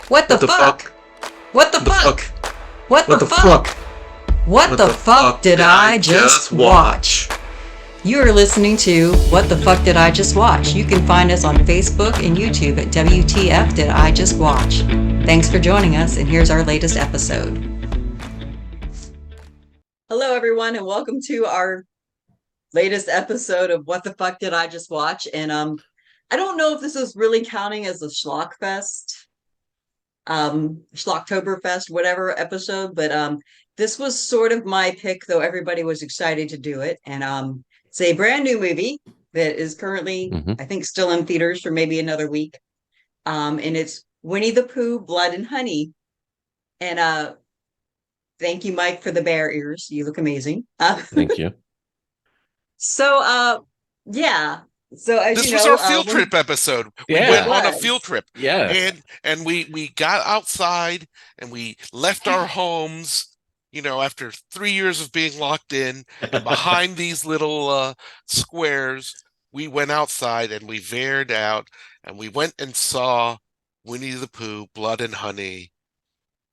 What the fuck? What the fuck? What the fuck? What the fuck did I just watch? You are listening to What the Fuck Did I Just Watch? You can find us on Facebook and YouTube at WTF Did I Just Watch? Thanks for joining us, and here's our latest episode. Hello, everyone, and welcome to our latest episode of What the Fuck Did I Just Watch? And I don't know if this is really counting as a Schlockfest, Schlocktoberfest, whatever episode, but this was sort of my pick, though everybody was excited to do it. And it's a brand new movie that is currently, I think, still in theaters for maybe another week. And it's Winnie the Pooh, Blood and Honey. And thank you, Mike, for the bear ears. You look amazing. Thank you. So, yeah. So as this you was know, our field trip episode. We went on a field trip. Yeah. And we got outside and we left our homes, you know, after 3 years of being locked in and behind these little squares. We went outside and we veered out and we went and saw Winnie the Pooh, Blood and Honey,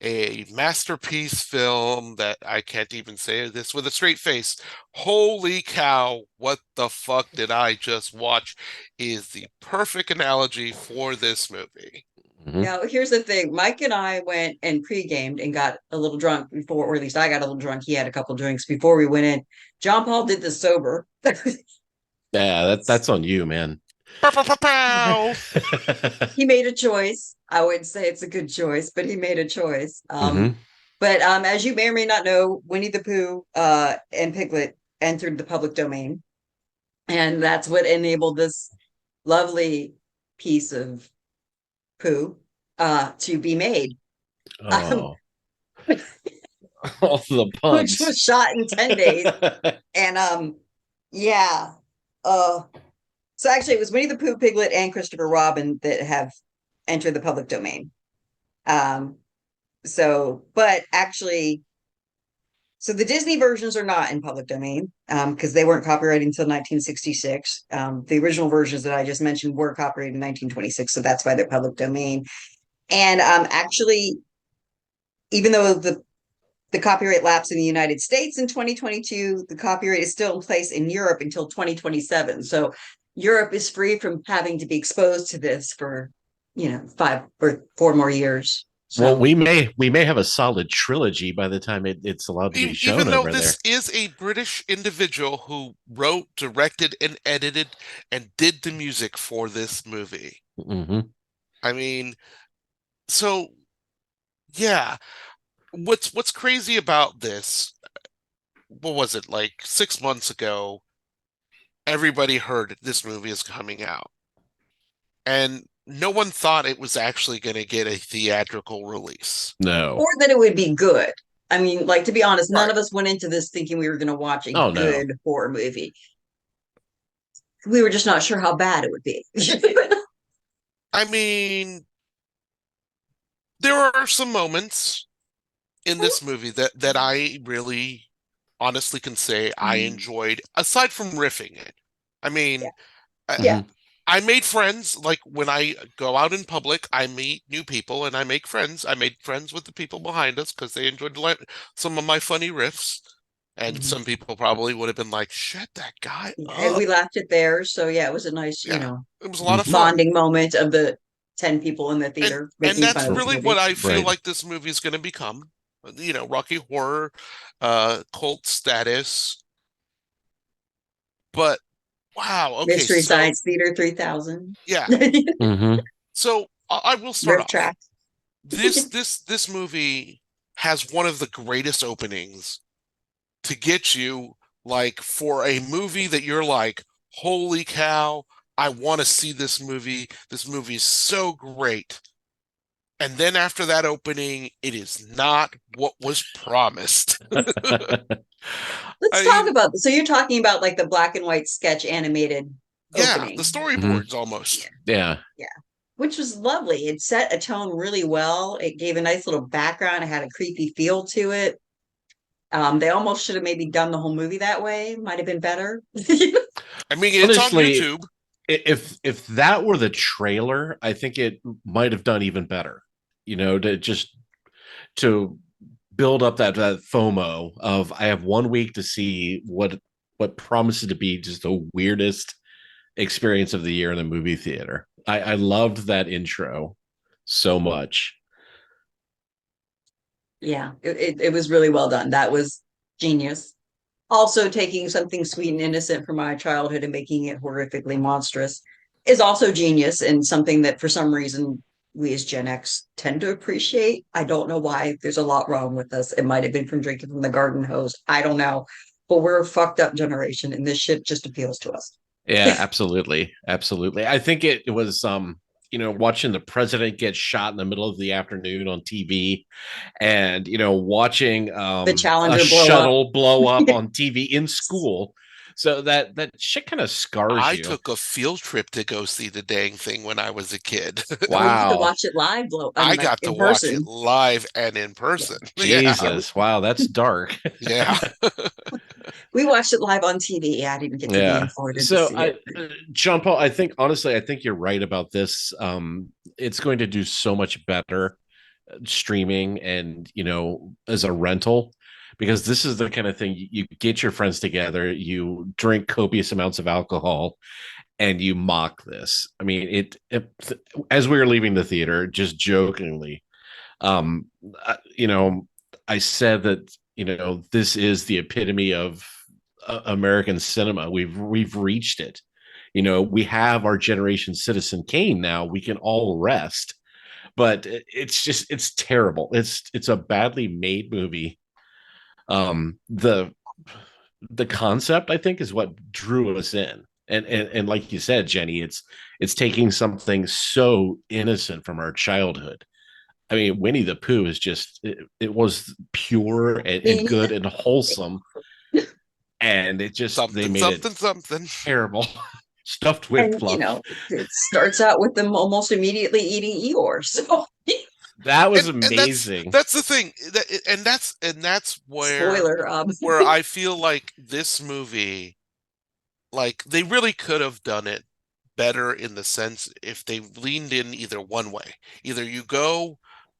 a masterpiece film that I can't even say this with a straight face. Holy cow, what the fuck did I just watch is the perfect analogy for this movie. Now, here's the thing. Mike and I went and pre-gamed and got a little drunk before, or at least I got a little drunk. He had a couple drinks before we went in. John Paul did this sober. Yeah, that's on you, man. He made a choice. I wouldn't say it's a good choice, but he made a choice. But as you may or may not know, Winnie the Pooh and Piglet entered the public domain. And that's what enabled this lovely piece of Pooh to be made. Oh. All the puns. Which was shot in 10 days. And yeah. So actually it was Winnie the Pooh, Piglet, and Christopher Robin that have entered the public domain. But actually, so the Disney versions are not in public domain because they weren't copyrighted until 1966. The original versions that I just mentioned were copyrighted in 1926, so that's why they're public domain. And actually, even though the copyright lapsed in the United States in 2022, the copyright is still in place in Europe until 2027. So Europe is free from having to be exposed to this for, 5 or 4 more years. So, well, we may have a solid trilogy by the time it's allowed to be shown even though over this there. is a British individual who wrote, directed, and edited and did the music for this movie. I mean, so yeah. What's crazy about this, what was it, like 6 months ago, everybody heard this movie is coming out. And no one thought it was actually going to get a theatrical release. No. Or that it would be good. I mean, like, to be honest, none of us went into this thinking we were going to watch a good horror movie. We were just not sure how bad it would be. I mean, there are some moments in this movie that I really honestly can say I enjoyed, aside from riffing it. I mean, I made friends. Like, when I go out in public, I meet new people and I make friends. I made friends with the people behind us because they enjoyed some of my funny riffs. And some people probably would have been like, shut that guy up. And we laughed at theirs. So yeah, it was a nice, it was a lot of fun. Bonding moment of the 10 people in the theater. And that's really what I feel like this movie is going to become. Rocky Horror, cult status. But wow, okay. Mystery Science Theater 3000. Yeah. So I will start off. Track. This movie has one of the greatest openings to get you, like, for a movie that you're like, holy cow, I want to see this movie. This movie is so great. And then after that opening, it is not what was promised. Let's talk about this. So you're talking about like the black and white sketch animated opening. The storyboards almost. Yeah. Which was lovely. It set a tone really well. It gave a nice little background. It had a creepy feel to it. They almost should have maybe done the whole movie that way. Might have been better. I mean, it's honestly, on YouTube. If that were the trailer, I think it might have done even better. to build up that FOMO of I have 1 week to see what promises to be just the weirdest experience of the year in the movie theater. I loved that intro so much. Yeah, it was really well done. That was genius. Also, taking something sweet and innocent from my childhood and making it horrifically monstrous is also genius, and something that for some reason we as Gen X tend to appreciate. I don't know why. There's a lot wrong with us. It might have been from drinking from the garden hose. I don't know. But we're a fucked up generation, and this shit just appeals to us. Yeah, absolutely. Absolutely. I think it was watching the president get shot in the middle of the afternoon on TV, and watching The a Challenger blow up. shuttle blow up on TV in school. So that shit kind of scars I you. took a field trip to go see the dang thing when I was a kid. Oh, you get to Wow. watch it live, blow. I I mean, like got to in watch it person. live and in person. Yeah, Jesus. Wow, that's dark. yeah. We watched it live on TV. I didn't get to be in Yeah. Florida to So see it. John Paul, I think honestly, I think you're right about this. It's going to do so much better streaming and as a rental, because this is the kind of thing you get your friends together, you drink copious amounts of alcohol, and you mock this. I mean, as we were leaving the theater, just jokingly, um, you know, I said that this is the epitome of American cinema. We've reached it. We have our generation Citizen Kane now. We can all rest, but it's terrible. It's a badly made movie. The concept, I think, is what drew us in. And like you said, Jenny, it's taking something so innocent from our childhood. I mean, Winnie the Pooh is just it was pure and good and wholesome, and they Something, made it something, something. terrible. Stuffed with And fluff. it starts out with them almost immediately eating Eeyore. So That was And amazing. that's the thing. And that's spoiler, where I feel like this movie, like they really could have done it better in the sense if they leaned in either one way. Either you go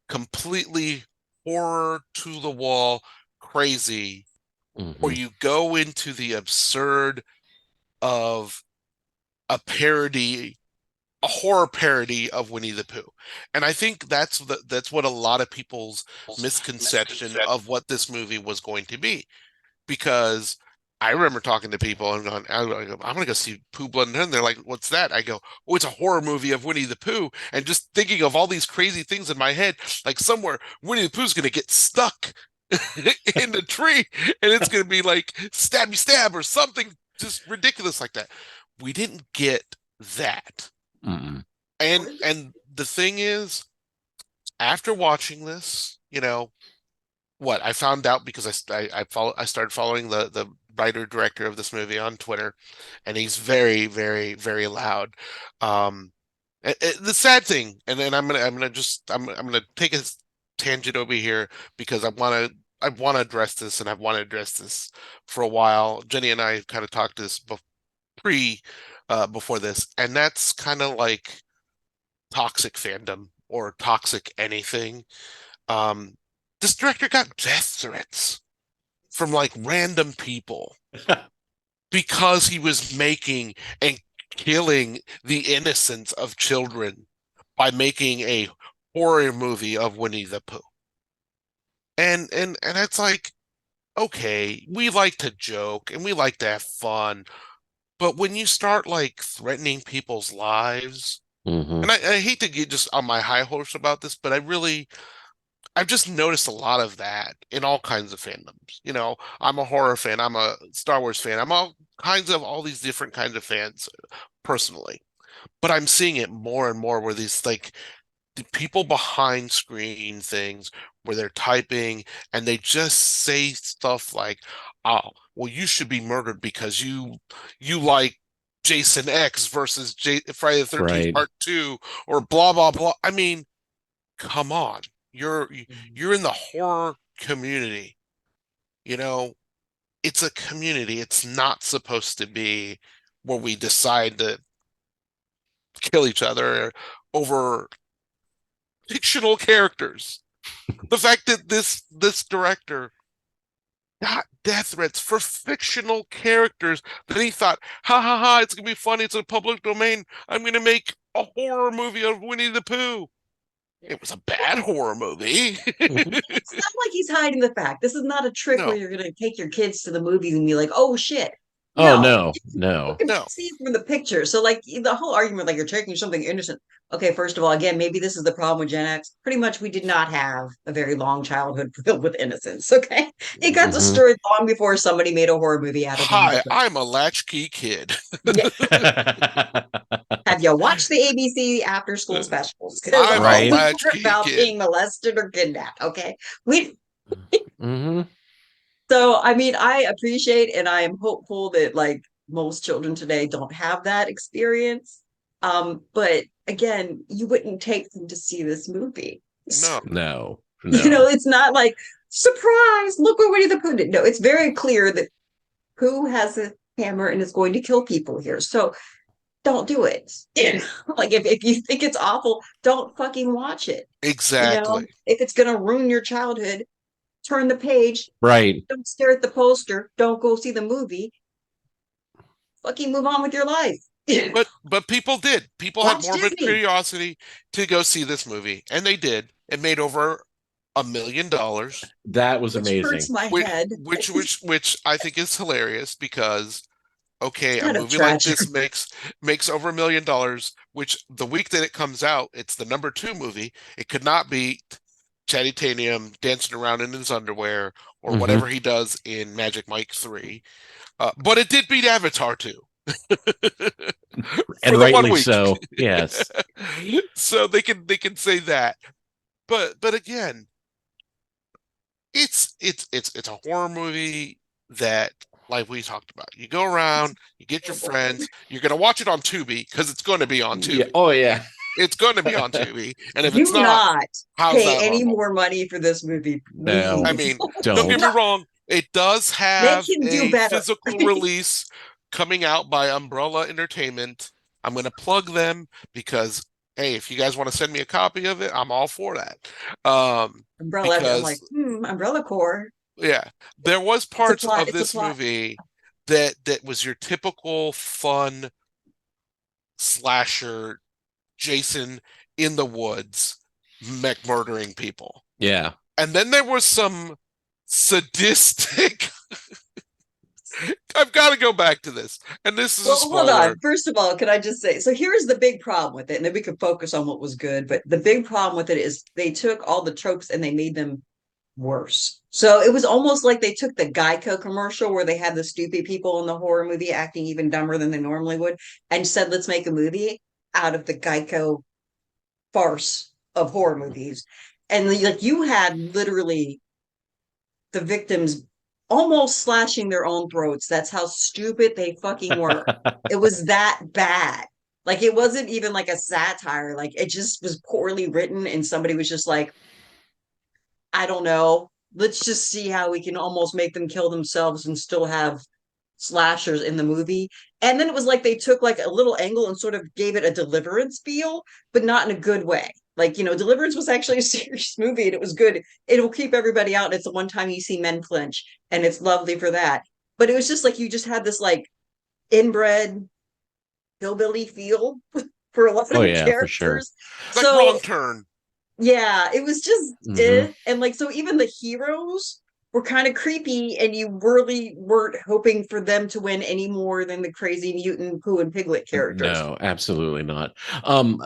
completely horror to the wall crazy, or Mhm. you go into the absurd of a parody, a horror parody of Winnie the Pooh. And I think that's what a lot of people's misconception of what this movie was going to be. Because I remember talking to people and going, I'm gonna go see Pooh Blood and they're like, "What's that?" I go, "Oh, it's a horror movie of Winnie the Pooh." And just thinking of all these crazy things in my head, like somewhere Winnie the Pooh's gonna get stuck in the tree, and it's gonna be like stabby stab or something just ridiculous like that. We didn't get that. Mm-mm. And the thing is, after watching this, what I found out because I started following the writer director of this movie on Twitter, and he's very very very loud. The sad thing, and then I'm gonna take a tangent over here because I want to address this, and I've wanted to address this for a while. Jenny and I kind of talked this before this, and that's kind of like toxic fandom or toxic anything. Um, this director got death threats from like random people because he was making and killing the innocence of children by making a horror movie of Winnie the Pooh. And it's like, okay, we like to joke and we like to have fun, but when you start like threatening people's lives, Mhm. and I hate to get just on my high horse about this, but I've just noticed a lot of that in all kinds of fandoms. I'm a horror fan, I'm a Star Wars fan, I'm all these different kinds of fans personally. But I'm seeing it more and more where these like the people behind screen things where they're typing and they just say stuff like, "Oh, well, you should be murdered because you like Jason X versus Friday the 13th Right. Part 2 or blah blah blah." I mean, come on. You're in the horror community. You know, it's a community. It's not supposed to be where we decide to kill each other over picture fictional characters. The fact that this director got death threats for fictional characters that he thought, ha ha ha, it's gonna be funny, it's a public domain. I'm gonna make a horror movie of Winnie the Pooh. It was a bad horror movie. It's not like he's hiding the fact. This is not a trick where No, you're going to take your kids to the movies and be like, "Oh shit." Oh No, no, you no. can no. see from the picture. So, like the whole argument, like you're taking something innocent. Okay, first of all, again, maybe this is the problem with Gen X. Pretty much, we did not have a very long childhood filled with innocence. Okay, it got Mhm. destroyed long before somebody made a horror movie out of Winnie the Hi, Pooh. I'm a latchkey kid. Yeah. Have you watched the ABC after school specials? Because I'm a all Right. we were latchkey about kid. being molested or kidnapped. Okay, we Hmm. So, I mean, I appreciate and I am hopeful that like most children today don't have that experience. But again, you wouldn't take them to see this movie. No, No, You know, no. it's not like surprise, look what Winnie the Pooh did. No, it's very clear that Pooh has a hammer and is going to kill people here. So don't do it. Like if you think it's awful, don't fucking watch it. You know, exactly. if it's gonna ruin your childhood, turn the page. Right. Don't stare at the poster. Don't go see the movie. Fucking move on with your life. But people did. People had Watch morbid Disney. curiosity to go see this movie, and they did. It made over $1 million, That was Which hurts amazing. my which head. which I think is hilarious because okay, a Kind of movie like tragic. this makes over $1 million, which the week that it comes out, it's the #2 movie. It could not beat Channing Tatum dancing around in his underwear or Hmm. whatever he does in Magic Mike 3. But it did beat Avatar 2 And for the one rightly week. so. Yes. So they can say that. But again, it's a horror movie that like we talked about. You go around, you get your friends, you're gonna watch it on Tubi because it's going to be on Yeah. Tubi. Oh yeah. It's going to be on Tubi, and if it's Do not, not how's pay that any normal? more money for this movie, No. I please. mean, don't get Don't. me wrong, it does They have can do a better. physical release coming out by Umbrella Entertainment. I'm going to plug them because, hey, if you guys want to send me a copy of it, I'm all for that. Umbrella. I'm like, Because, Umbrella Corps. yeah, there was It's a parts plot. of It's a this plot. movie that was your typical fun slasher, Jason in the woods, mech murdering people. Yeah. And then there was some sadistic. I've got to go back to this, and this is a Well, hold spoiler. on. First of all, can I just say, so here's the big problem with it, and then we can focus on what was good. But the big problem with it is they took all the tropes and they made them worse. So it was almost like they took the Geico commercial where they had the stupid people in the horror movie acting even dumber than they normally would, and said, let's make a movie out of the Geico farce of horror movies. And like you had literally the victims almost slashing their own throats. That's how stupid they fucking were. It was that bad. Like it wasn't even like a satire. Like it just was poorly written, and somebody was just like, I don't know. Let's just see how we can almost make them kill themselves and still have slashers in the movie. And then it was like they took like a little angle and sort of gave it a Deliverance feel, but not in a good way. Like, Deliverance was actually a serious movie and it was good. It'll keep everybody out. It's the one time you see men flinch, and it's lovely for that. But it was just like you just had this like inbred hillbilly feel for a lot of Oh the yeah, for sure. characters. Like So Wrong Turn. yeah, it was just Mhm. and like so even the heroes were kind of creepy, and you really weren't hoping for them to win any more than the crazy mutant Pooh and Piglet characters. No, absolutely not. Um,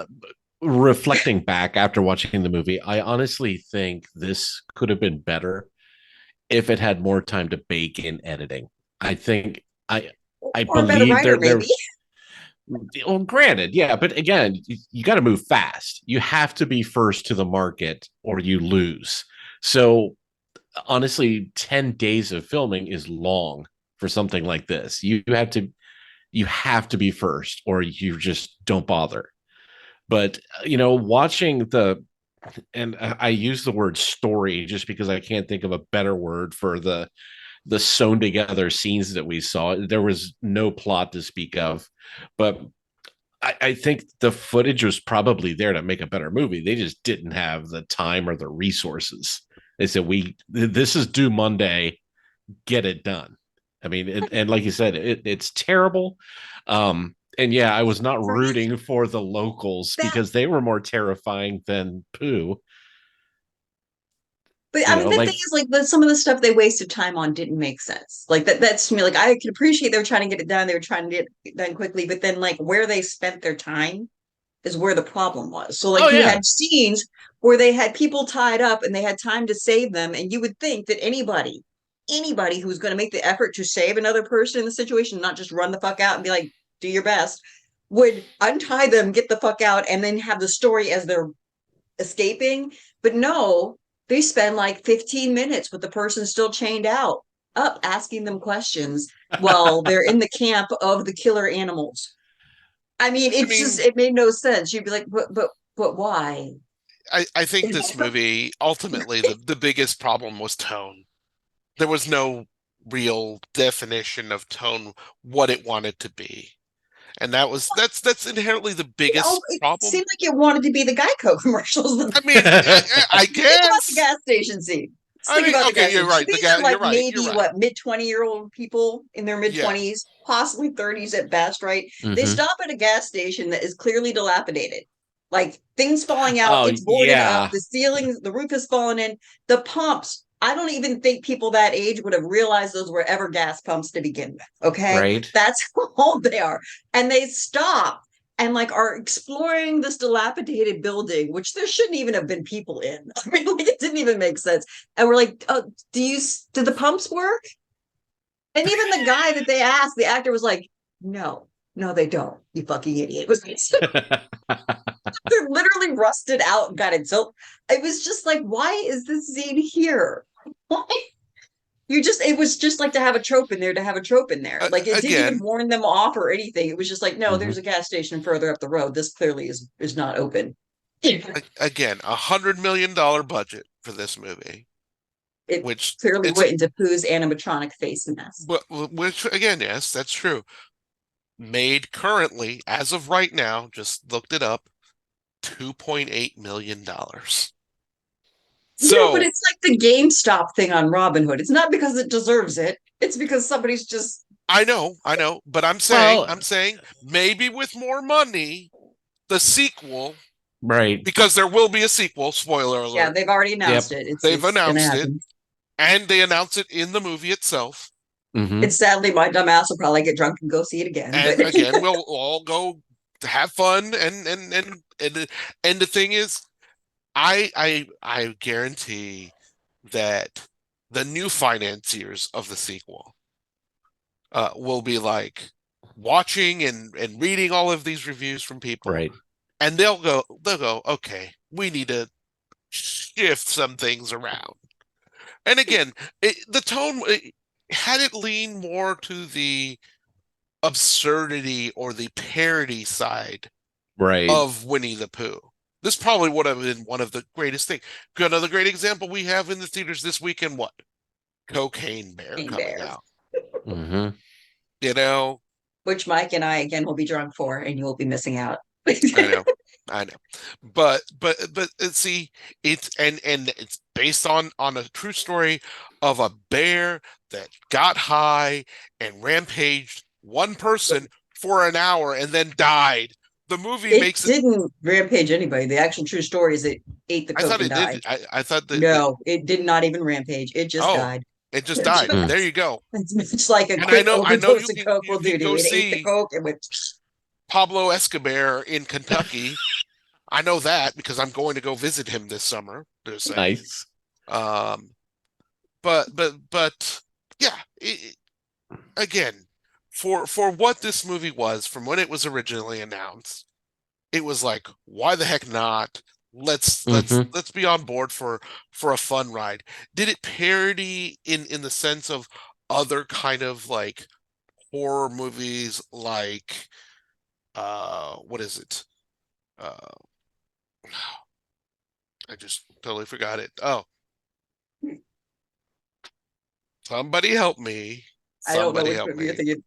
Reflecting back after watching the movie, I honestly think this could have been better if it had more time to bake in editing. I think I Or a better believe writer, there maybe. well, granted, yeah, but again, you got to move fast. You have to be first to the market or you lose. So honestly, 10 days of filming is long for something like this. You have to be first or you just don't bother. But watching and I use the word story just because I can't think of a better word for the sewn together scenes that we saw. There was no plot to speak of, but I think the footage was probably there to make a better movie. They just didn't have the time or the resources. They said, this is due Monday, get it done. I mean, and like you said, it's terrible. And yeah, I was not For me, rooting for the locals that because they were more terrifying than Pooh. But You I mean, know, the thing like is, like, some of the stuff they wasted time on didn't make sense. Like that's to me, like, I can appreciate they were trying to get it done. They were trying to get it done quickly, but then like where they spent their time is where the problem was. So oh like you yeah, had scenes where they had people tied up and they had time to save them, and you would think that anybody who's going to make the effort to save another person in the situation, not just run the fuck out and be like, do your best, would untie them, get the fuck out, and then have the story as they're escaping. But no, they spend like 15 minutes with the person still chained out, up asking them questions while they're in the camp of the killer animals. I mean, I it's just mean, it made no sense. You'd be like, but why? I think this movie ultimately the biggest problem was tone. There was no real definition of tone, what it wanted to be. And that's inherently the biggest It problem. seemed like it wanted to be the Geico commercials. I mean, I Think about the guess. gas station scene. Just I think mean, about the okay, gas you're station. right. These are like You're right. You're maybe right. what mid 20-year-old people in their mid Yeah. 20s, possibly 30s at best, right? They hmm stop at a gas station that is clearly dilapidated. Like things falling out, oh it's boarded up, yeah, the ceiling, the roof has fallen in, the pumps. I don't even think people that age would have realized those were ever gas pumps to begin with. Okay. right. That's how old they are. And they stop and like are exploring this dilapidated building, which there shouldn't even have been people in. I mean, like it didn't even make sense. And we're like, oh, do the pumps work? And even the guy that they asked, the actor was like, no, they don't. You fucking idiot. It was they're literally rusted out and got it. So it was just like, why is this scene here? Why? It was just like to have a trope in there to have a trope in there. Like it didn't even Again, warn them off or anything. It was just like, no, hmm there's a gas station further up the road. This clearly is not open. again, $100 million budget for this movie, It which clearly it's a went into Pooh's animatronic face mess. which again, yes, that's true. Made currently, as of right now, just looked it up, $2.8 million. Yeah, but So it's like the GameStop thing on Robinhood. It's not because it deserves it. It's because somebody's just I know, but Well, I'm saying maybe with more money, the sequel, right. because there will be a sequel, spoiler yeah, alert. they've already announced Yep. it. They've It's gonna announced it, happen. and they announce it in the movie itself. hmm It's sadly my dumb ass will probably get drunk and go see it again. But And again, we'll all go to have fun and the thing is, I guarantee that the new financiers of the sequel will be like watching and reading all of these reviews from people, Right. and they'll go, okay, we need to shift some things around. And again, the tone, had it leaned more to the absurdity or the parody side Right. of Winnie the Pooh, this probably would have been one of the greatest things. Another great example we have in the theaters this weekend, what? Cocaine Bear coming Bear, out. hmm You know, which Mike and I again will be drunk for, and you will be missing out. I know, I know, but see, and it's based on a true story of a bear that got high and rampaged one person for an hour and then died. The movie It makes it. didn't rampage anybody. The actual true story is it ate the I coke thought and it did. died. I thought that. No, it did not even rampage. It just Oh, died. it just died. Mm. There you go. It's much like a And quick I know overdose of coke you will do can to you. go It ate the see coke and went. Pablo Escobar in Kentucky. I know that because I'm going to go visit him this summer. They're saying. Nice. Um, but yeah. Again, for what this movie was from when it was originally announced, it was like, why the heck not? hmm Let's be on board for a fun ride. Did it parody in the sense of other kind of like horror movies like what is it? Uh I just totally forgot it. Oh, somebody help me. I don't know Somebody which help movie you're me. thinking.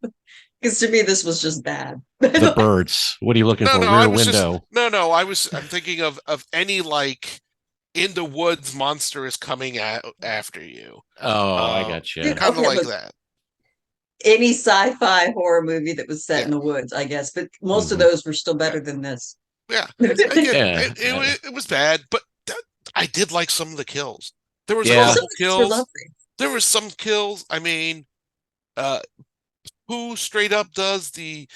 Because to me, this was just bad. The birds. What are you looking No, for? no, Rear window. I'm thinking of any like in the woods monster is coming after you. Oh, I Uh, got you. Dude, kind of okay, like look, that. any sci-fi horror movie that was set Yeah, in the woods, I guess, but most of Mhm. those were still yeah, better than this. yeah. Again, Some Yeah, it was bad, but I did like some of the kills. There was a of yeah. the couple kills were kills. lovely. There were some kills. I mean, uh, who straight up does the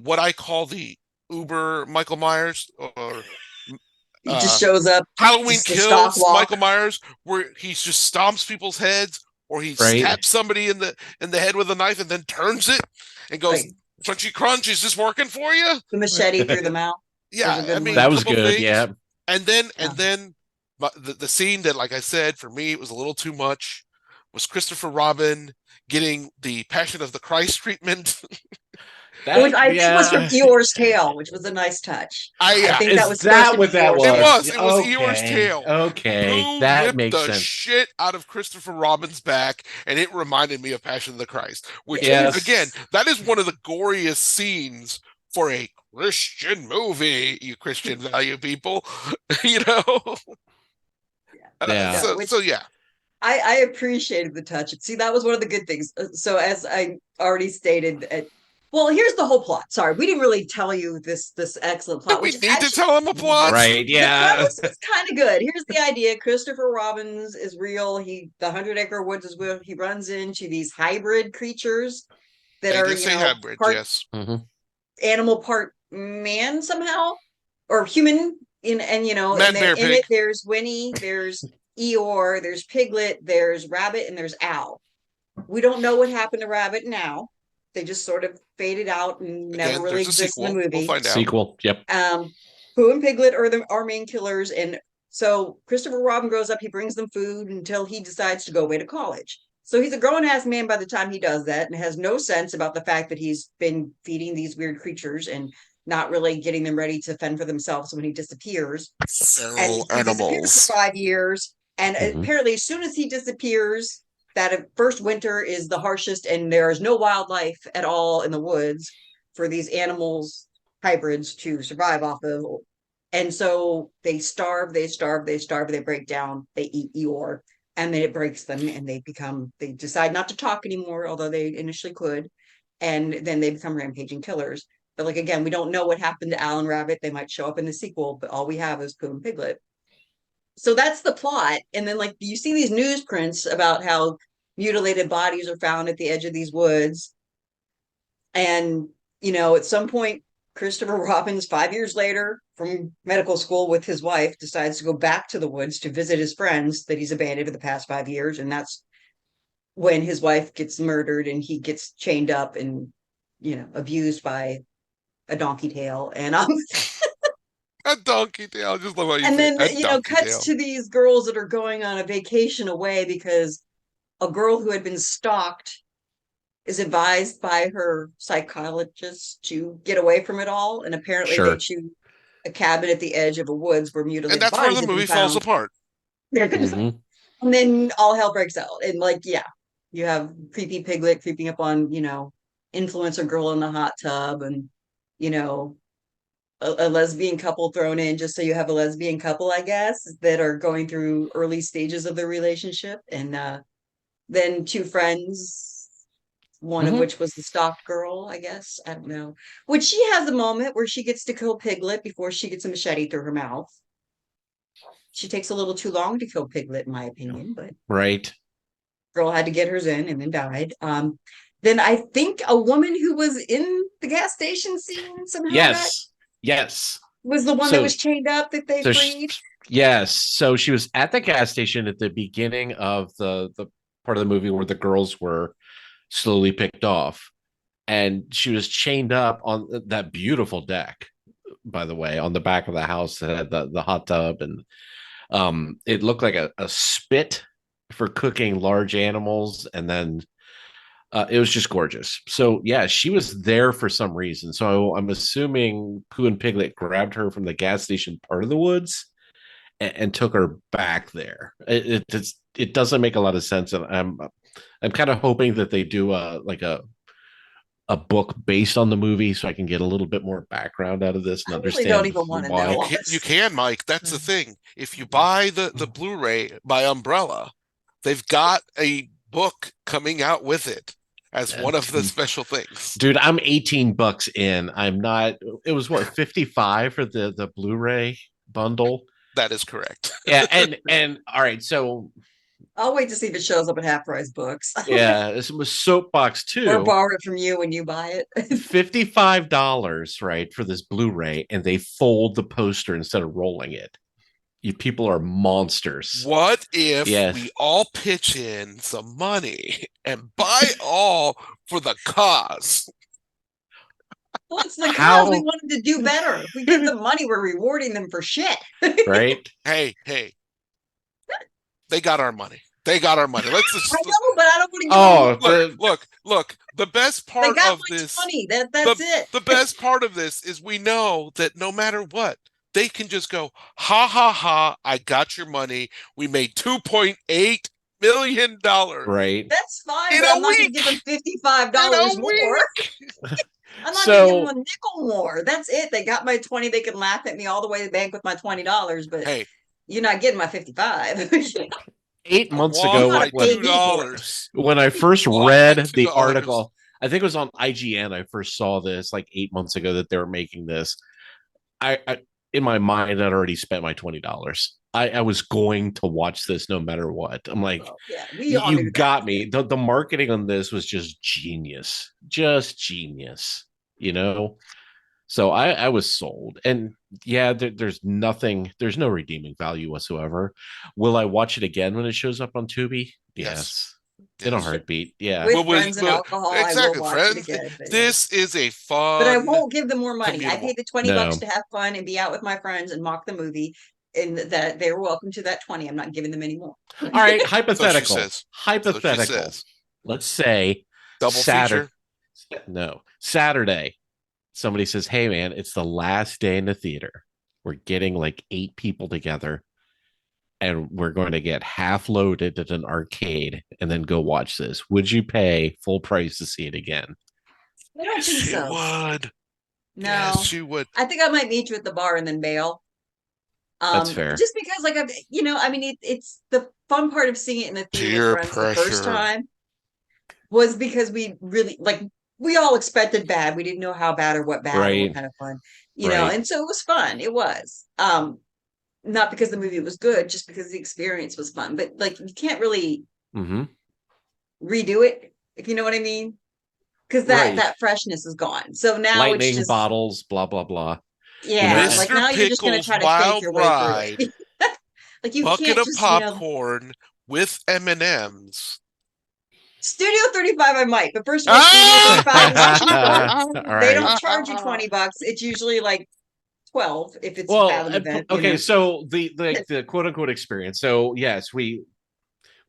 what I call the Uber Michael Myers or He just uh shows up, Halloween just a stock Kills walk. Michael Myers, where he just stomps people's heads or he Right. stabs somebody in the head with a knife and then turns it and goes, Like "Crunchy crunch, is this working for you?" the machete through the mouth. Those are Yeah, I good mean, a That ones. was couple good. things, Yeah. and then the scene that, like I said, for me it was a little too much. Was Christopher Robin getting the Passion of the Christ treatment? Which That I think was from yeah. Eeyore's tale, which was a nice touch. I Yeah, think that Is was supposed to that be what that Eeyore's it tale. was? was. It was Eeyore's Okay. tail. Okay. Pooh That whipped makes the sense. shit out of Christopher Robin's back, and it reminded me of Passion of the Christ, Yeah, which, it was. again, Yes. that is one of the goriest scenes for a Christian movie, you Christian value people. you know? Yeah, Yeah. no, So, which yeah. I appreciated the touch. See, that was one of the good things. So as I already stated, well, here's the whole plot. Sorry, we didn't really tell you this excellent Do plot, we which need to actually tell him a plot? Right. the Yeah. premise was kind of good. Here's the idea: Christopher Robbins is real. The 100 Acre Woods is real. He runs into these hybrid creatures that They are, did say hybrid, part yes. Mhm. animal, part man somehow, or human. And Man, then bear, in it, pig. there's Winnie, there's Eeyore, there's Piglet, there's Rabbit, and there's Owl. We don't know what happened to Rabbit now. They just sort of faded out and never Again, really there's a exist in the sequel. We'll movie. find out. Sequel. Yep. Pooh and Piglet are our main killers, and so Christopher Robin grows up. He brings them food until he decides to go away to college. So he's a grown ass man by the time he does that, and has no sense about the fact that he's been feeding these weird creatures and not really getting them ready to fend for themselves when he disappears. And Feral he disappears for animals. 5 years. And Mhm. apparently, as soon as he disappears, that first winter is the harshest, and there is no wildlife at all in the woods for these animals, hybrids, to survive off of. And so they starve, they break down, they eat Eeyore, and then it breaks them, and they decide not to talk anymore, although they initially could. And then they become rampaging killers. But like again, we don't know what happened to Alan Rabbit. They might show up in the sequel, but all we have is Pooh and Piglet. So that's the plot. And then like you see these newsprints about how mutilated bodies are found at the edge of these woods. And at some point, Christopher Robbins, 5 years later from medical school with his wife, decides to go back to the woods to visit his friends that he's abandoned for the past 5 years. And that's when his wife gets murdered and he gets chained up and abused by a donkey tail. And A donkey tail. I just love how you and say then a donkey cuts tail. to these girls that are going on a vacation away because a girl who had been stalked is advised by her psychologist to get away from it all, and apparently they Sure. choose a cabin at the edge of a woods where And mutilated that's where bodies the have been movie falls found. apart. Hmm. And then all hell breaks out, and like, yeah, you have creepy Piglet creeping up on influencer girl in the hot tub, and you know a lesbian couple thrown in just so you have a lesbian couple, I guess, that are going through early stages of their relationship. And then two friends, one of Hmm. which was the stalked girl, I guess. I don't know. Which she has a moment where she gets to kill Piglet before she gets a machete through her mouth. She takes a little too long to kill Piglet, in my opinion, but Right. girl had to get hers in and then died. Then I think a woman who was in the gas station scene somehow Yes. Yes. was the one that So was chained up that they so freed. yes. So she was at the gas station at the beginning of the part of the movie where the girls were slowly picked off, and she was chained up on that beautiful deck, by the way, on the back of the house that had the hot tub, and it looked like a spit for cooking large animals, and then it was just gorgeous. So yeah, she was there for some reason. So I'm assuming Pooh and Piglet grabbed her from the gas station part of the woods and took her back there. It doesn't make a lot of sense, and I'm kind of hoping that they do a a book based on the movie so I can get a little bit more background out of this and I really don't understand even want to why. know. You can, Mike. That's the thing. If you buy the Blu-ray by Umbrella, they've got a book coming out with it as one of the special things. Dude, I'm $18 in. I'm not. It was what, 55 for the Blu-ray bundle. That is correct. Yeah, and all right, so I'll wait to see if it shows up in half price books. yeah, this was Soapbox Or 2. borrow it from you when you buy it. $55, right, for this Blu-ray, and they fold the poster instead of rolling it. You people are monsters. What if Yes. we all pitch in some money and buy all for the cause? Well, it's the How- cause we wanted to do better. If we give them money, we're rewarding them for shit. Right? Hey, they got our money. They got our money. Let's just I know, but I don't want to give them look. The best They part got of my this, 20. That's it. the best part of this is we know that no matter what, they can just go, ha ha ha, I got your money. We made $2.8 million. Right. That's fine, In but a I'm not going week. to give them $55 In a more. week. I'm not So- going to give them a nickel more. That's it. They got my 20. They can laugh at me all the way to the bank with my $20, but Hey, you're not getting my 55. 8 months walk ago, my when- $2. when I first Walk read my the $2. article, I think it was on IGN. I first saw this like 8 months ago that they were making this. I in my mind, I'd already spent my $20. I was going to watch this no matter what. I'm like, Well, yeah, we all knew you that. got me. The marketing on this was just genius. Just genius, you know? So I was sold. And yeah, there's no redeeming value whatsoever. Will I watch it again when it shows up on Tubi? Yes. In a heartbeat. Yeah. With Well, friends and alcohol, I exactly, will watch friends. it again. But, This is a fun. but I won't give them more money. I commutable. paid the $20 No. to have fun and be out with my friends and mock the movie, and that they were welcome to that 20. I'm not giving them any more. All right, So she hypothetical. says. Hypothetical. So she says. Let's say Double Saturday. feature. No, Saturday. Somebody says, "Hey, man, it's the last day in the theater. We're getting like 8 people together, and we're going to get half loaded at an arcade, and then go watch this. Would you pay full price to see it again?" I don't Yes, think she so. would. No, Yes, she would. I think I might meet you at the bar and then bail. That's fair. Just because, like, I mean, it's the fun part of seeing it in the theater Peer with friends the first pressure. time was because we really we all expected bad. We didn't know how bad or what bad or Right. what kind of fun, you know, Right. and so it was fun. It was. Not because the movie was good, just because the experience was fun. But like you can't really Mm-hmm. redo it, if you know what I mean. Because Right. that freshness is gone. So now Lightning it's just bottles, blah blah blah. yeah, know, like Mr. now you're just gonna Pickles' try to Wild fake your way Ride. through it. Like you Bucket can't of just popcorn with M&Ms. Studio 35 I might, but first of all, Studio 35 is cheaper. All They right. don't charge you $20. It's usually like 12 if it's a Well, Fathom event. you okay, know. so the quote unquote experience. So yes, we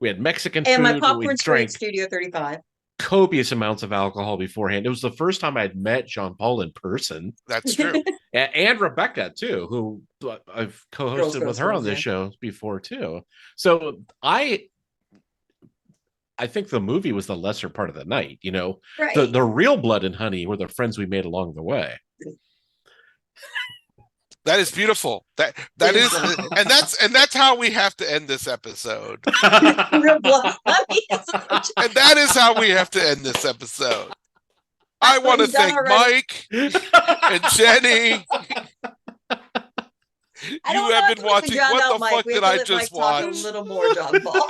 had Mexican And my food. We popcorn's free drank at Studio 35. copious amounts of alcohol beforehand. It was the first time I'd met Jean Paul in person, That's true. and Rebecca too, who I've co-hosted Girls, with her on girls, this yeah. show before too. So I think the movie was the lesser part of the night. You know, Right. the real blood and honey were the friends we made along the way. That is beautiful. That It is, is and that's how we have to end this episode. Real blood. And that is how we have to end this episode. I what want to we've done thank already. Mike and Jenny. I don't You know have if been we watching drowned What out the Mike. Fuck We Did have to I let Just Mike talk Watch? a little more, John Paul.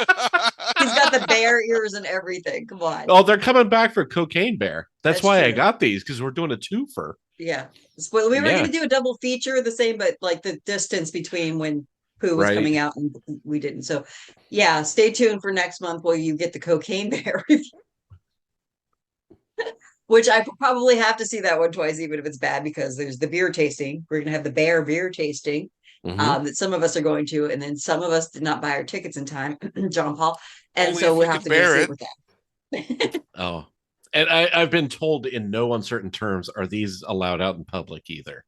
He's got the bear ears and everything. Come on. Oh, they're coming back for Cocaine Bear. That's That's why I true. got these, because we're doing a twofer. Yeah. Well, we were Yeah. going to do a double feature the same, but like the distance between when Pooh was Right. coming out and we didn't. So yeah, stay tuned for next month where you get the Cocaine Bear. Which I probably have to see that one twice, even if it's bad, because there's the beer tasting. We're going to have the bear beer tasting Mhm. that some of us are going to, and then some of us did not buy our tickets in time, John Paul. And Only so if we'll you have to can do bear it it. with that. Oh, and I've been told in no uncertain terms are these allowed out in public either.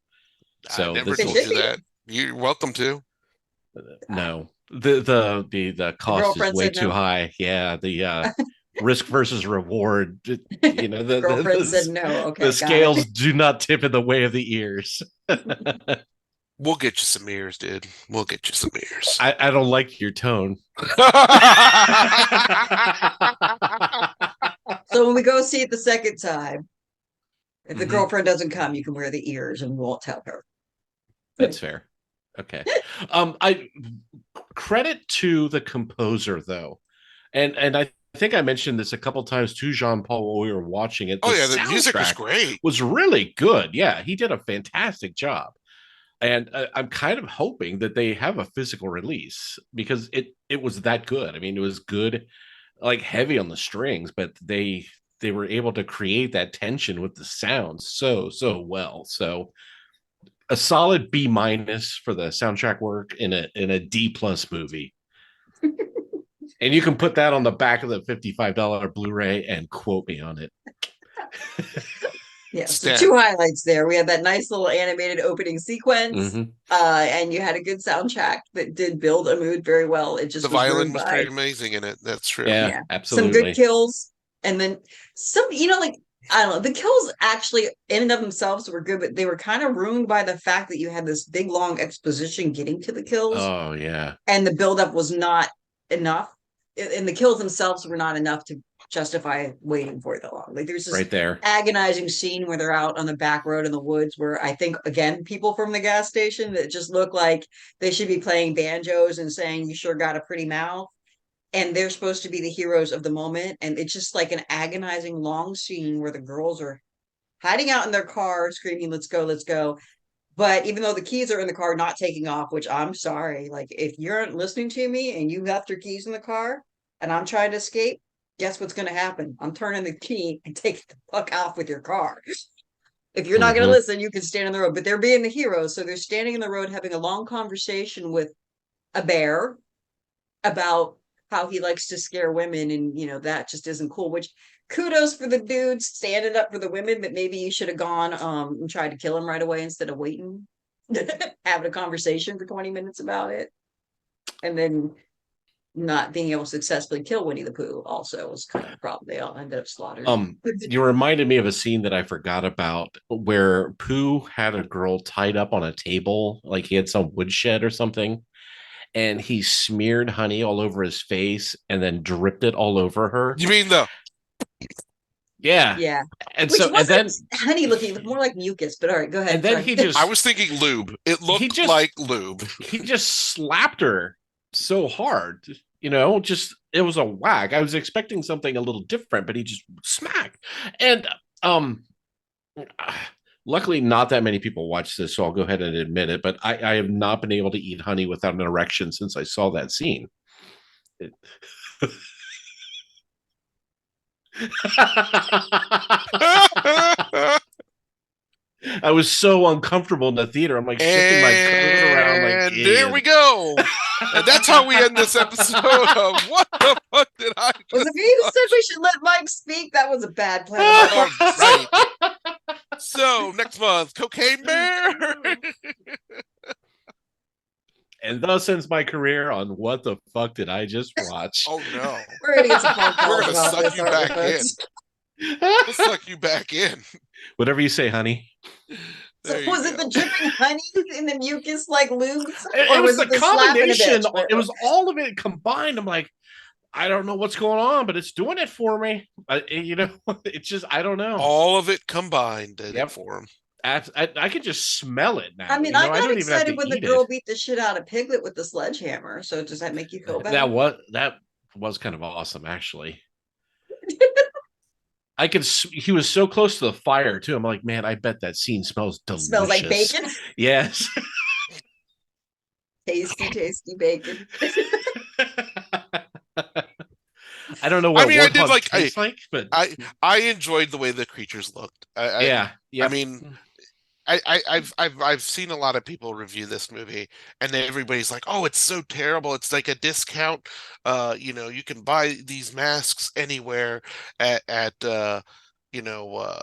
So I never this told should you be. that. You're welcome to. no, the cost is girlfriend way said too no? high. Yeah, the risk versus reward. You know, Girlfriend said no. Okay, the got scales it. do not tip in the way of the ears. We'll get you some ears, dude. We'll get you some ears. I don't like your tone. So when we go see it the second time, if the Mhm. girlfriend doesn't come, you can wear the ears and we won't tell her. That's fair. Okay. I credit to the composer though. And I think I mentioned this a couple times to Jean Paul while we were watching it. Oh yeah, the music was great. Was really good. Yeah, he did a fantastic job. And I'm kind of hoping that they have a physical release because it was that good. I mean, it was good, like heavy on the strings, but they were able to create that tension with the sound so well. So a solid B minus for the soundtrack work in a D plus movie. And you can put that on the back of the $55 Blu-ray and quote me on it. Yeah, so two highlights there. We had that nice little animated opening sequence, and you had a good soundtrack that did build a mood very well. It just the violin was pretty amazing in it. That's true. Yeah, absolutely. Some good kills, and then some. You know, like I don't know, the kills actually in and of themselves were good, but they were kind of ruined by the fact that you had this big long exposition getting to the kills. Oh yeah, and the buildup was not enough, and the kills themselves were not enough to justify waiting for it that long. Like there's this right there agonizing scene where they're out on the back road in the woods where I think again people from the gas station that just look like they should be playing banjos and saying you sure got a pretty mouth, and they're supposed to be the heroes of the moment, and it's just like an agonizing long scene where the girls are hiding out in their car screaming let's go, let's go. But even though the keys are in the car not taking off, which I'm sorry, like if you're listening to me and you left your keys in the car and I'm trying to escape, guess what's going to happen? I'm turning the key and taking the fuck off with your car. If you're not going to listen, you can stand on the road. But they're being the heroes. So they're standing in the road having a long conversation with a bear about how he likes to scare women. And, you know, that just isn't cool, which kudos for the dudes standing up for the women, but maybe you should have gone and tried to kill him right away instead of waiting, having a conversation for 20 minutes about it. And then not being able to successfully kill Winnie the Pooh also was kind of a problem. They all ended up slaughtered. You reminded me of a scene that I forgot about where Pooh had a girl tied up on a table, like he had some woodshed or something, and he smeared honey all over his face and then dripped it all over her. You mean the yeah. And which so and then honey looking more like mucus, but all right, go ahead. And then he just I was thinking lube. It looked like lube. He just slapped her so hard, you know, just it was a whack. I was expecting something a little different, but he just smacked. And luckily not that many people watch this, so I'll go ahead and admit it, but I have not been able to eat honey without an erection since I saw that scene. I was so uncomfortable in the theater. I'm like shifting my coat around like there we go. And that's how we end this episode of What the Fuck Did I Just Well, if you said we should let Mike speak, that was a bad plan. right. So next month, Cocaine Bear. And thus ends my career on What the Fuck Did I Just Watch? Oh no. We're gonna get some phone calls. We're gonna about suck this, you aren't we, back in. folks? We'll suck you back in. Whatever you say, honey. So was it the dripping honey in the mucus like lube? It was the combination. Bitch? It was all of it combined. I'm like, I don't know what's going on, but it's doing it for me. You know, it's just, I don't know. All of it combined did it for him. I could just smell it now. I mean, you know, I got excited when the girl it. beat the shit out of Piglet with the sledgehammer. So does that make you feel better? That was kind of awesome, actually. He was so close to the fire too. I'm like, man, I bet that scene smells delicious. Smells like bacon. Yes. tasty bacon. I don't know what I did but I enjoyed the way the creatures looked. Yeah. I mean, I've seen a lot of people review this movie, and everybody's like, "Oh, it's so terrible! It's like a discount. You know, you can buy these masks anywhere at you know,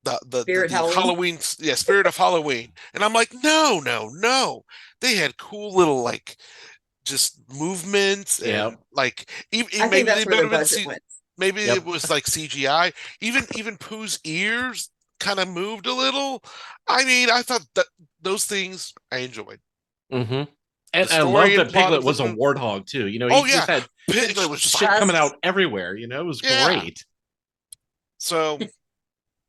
the Halloween, Spirit of Halloween." And I'm like, no. They had cool little like just movements Yeah. and like I think maybe that's they where might their have been budget went. maybe Yep. it was like CGI. Even Pooh's ears kind of moved a little. I mean, I thought that those things I enjoyed. Mm-hmm. The And I love story and that plot Piglet of the was a movie. warthog too. He Oh yeah, just had Piglet was just shit like, coming out everywhere. It was yeah. great. So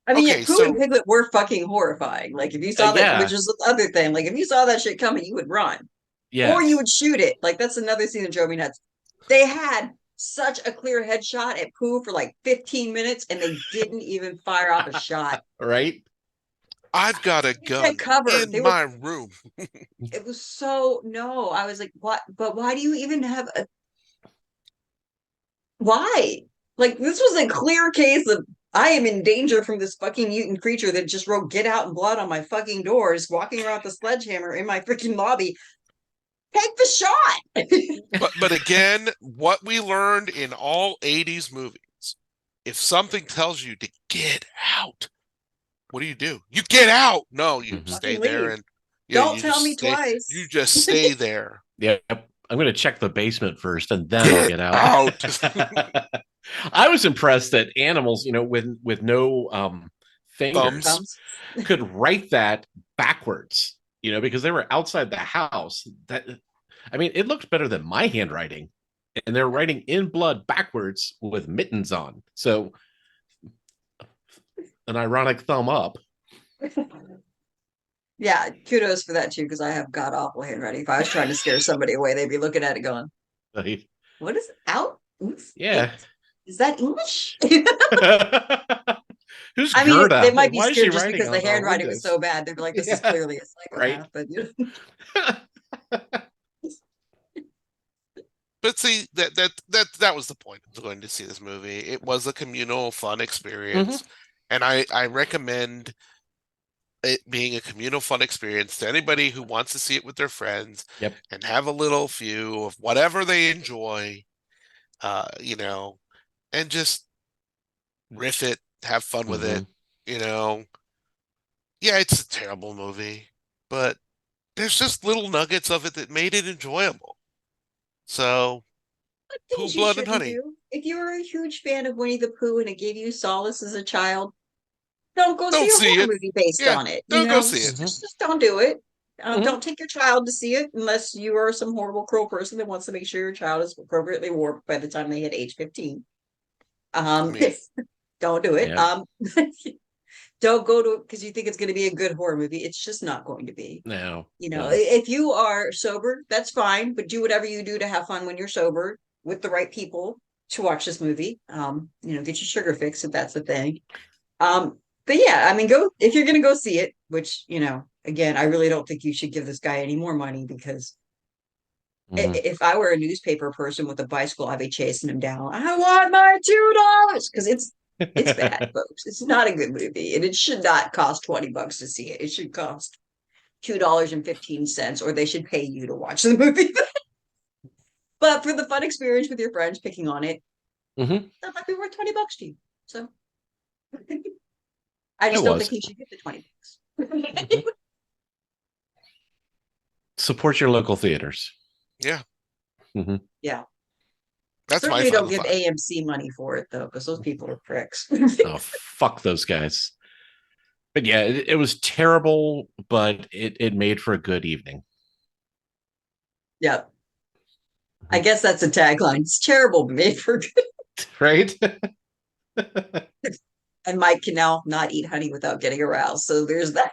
I mean, okay, yeah, Pooh and so Piglet were fucking horrifying. Like, if you saw that, which Yeah. is the other thing, like, if you saw that shit coming, you would run or you Yes. would shoot it. Like, that's another scene that drove me nuts. They had such a clear headshot at Pooh for like 15 minutes and they didn't even fire off a shot. Right. I've got a They had gun cover. in my room. It was so, no, I was like, what? But why do you even have a, why? Like, this was a clear case of I am in danger from this fucking mutant creature that just wrote "get out" in blood on my fucking doors, walking around with a sledgehammer in my freaking lobby. Take the shot. But again, what we learned in all 80s movies, if something tells you to get out, what do? You get out. No, you Mhm. stay Fucking there leave. and yeah, Don't you tell just me stay. twice. You just stay there. Yep. I'm going to check the basement first, and then I'll Get get out. out. I was impressed that animals, with no fingers, Thumbs. could write that backwards. Because they were outside the house. It looked better than my handwriting, and they're writing in blood backwards with mittens on. So, an ironic thumb up. Yeah, kudos for that too, because I have god awful handwriting. If I was trying to scare somebody away, they'd be looking at it going, "What is out? Yeah. Is that English?" Who's I mean, Gerda? they might be Why is she scared just writing because the on our handwriting was windows? so bad. They're like, "This is Yeah. clearly a psychopath." Right. But But see, that was the point of going to see this movie. It was a communal, fun experience, and I recommend it being a communal, fun experience to anybody who wants to see it with their friends. Yep. And have a little few of whatever they enjoy, and just riff it, have fun with it. Yeah, it's a terrible movie, but there's just little nuggets of it that made it enjoyable. So, Pooh, things you Blood, and shouldn't Honey. do. If you were a huge fan of Winnie the Pooh and it gave you solace as a child, don't go see Don't a see horror it. movie based Yeah, on it. don't go see it. Just don't do it. Mhm. Don't take your child to see it unless you are some horrible, cruel person that wants to make sure your child is appropriately warped by the time they hit age 15. mean- Don't do it. Yeah. Don't go to it because you think it's going to be a good horror movie. It's just not going to be. No. If you are sober, that's fine, but do whatever you do to have fun when you're sober with the right people to watch this movie. Get your sugar fix if that's the thing. But yeah, I mean, go if you're gonna go see it, which, again, I really don't think you should give this guy any more money because if I were a newspaper person with a bicycle, I'd be chasing him down. I want my $2 because it's bad, folks. It's not a good movie, and it should not cost $20 to see it. It should cost $2.15, or they should pay you to watch the movie. But for the fun experience with your friends picking on it, that might be worth $20 to you. So I just don't think he should get the $20. Support your local theaters. Yeah. Yeah. That's Certainly my don't final give thought. AMC money for it though, because those people are pricks. Oh, fuck those guys. But yeah, it was terrible, but it made for a good evening. Yeah. I guess that's a tagline. It's terrible, but made for good. Right? And Mike can now not eat honey without getting aroused. So there's that.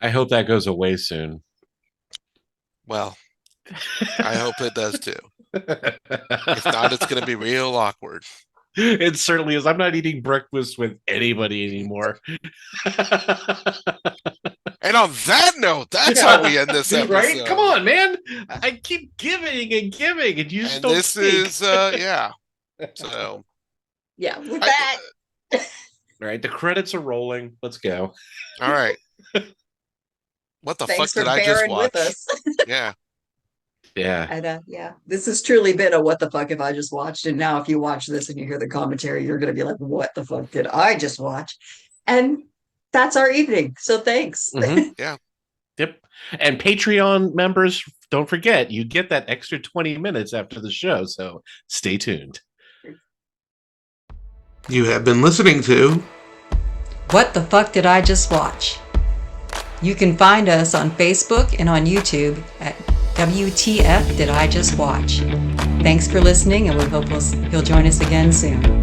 I hope that goes away soon. Well, I hope it does too. If not, it's going to be real awkward. It certainly is. I'm not eating breakfast with anybody anymore. And on that note, that's how we end this episode. Right? Come on, man. I keep giving and giving, and you just don't speak. Yeah. So, yeah, with that. All right, the credits are rolling. Let's go. All right. What the Thanks fuck for did I just bearing watch? with us. Yeah. Yeah. And this has truly been a what the fuck if I just watched. And now if you watch this and you hear the commentary, you're going to be like, what the fuck did I just watch? And that's our evening. So thanks. Yeah. Yep. And Patreon members, don't forget, you get that extra 20 minutes after the show. So stay tuned. You have been listening to What the fuck did I just watch? You can find us on Facebook and on YouTube at WTF Did I Just Watch? Thanks for listening, and we hope you'll join us again soon.